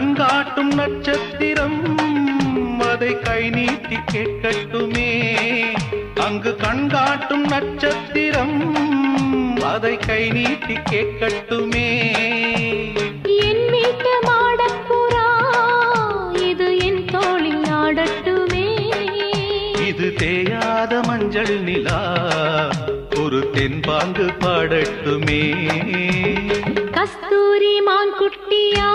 கண்காட்டும் நட்சத்திரம் அதை கை நீட்டி கேட்கட்டுமே. அங்கு கண்காட்டும் நட்சத்திரம் அதை கை நீட்டி கேட்கட்டுமே. என் வீட்டு மாடப்புறா இது என் தோளில் ஆடட்டுமே. இது தேயாத மஞ்சள் நிலா ஒரு தென்பாங்கு பாடட்டுமே. கஸ்தூரி மான் குட்டியா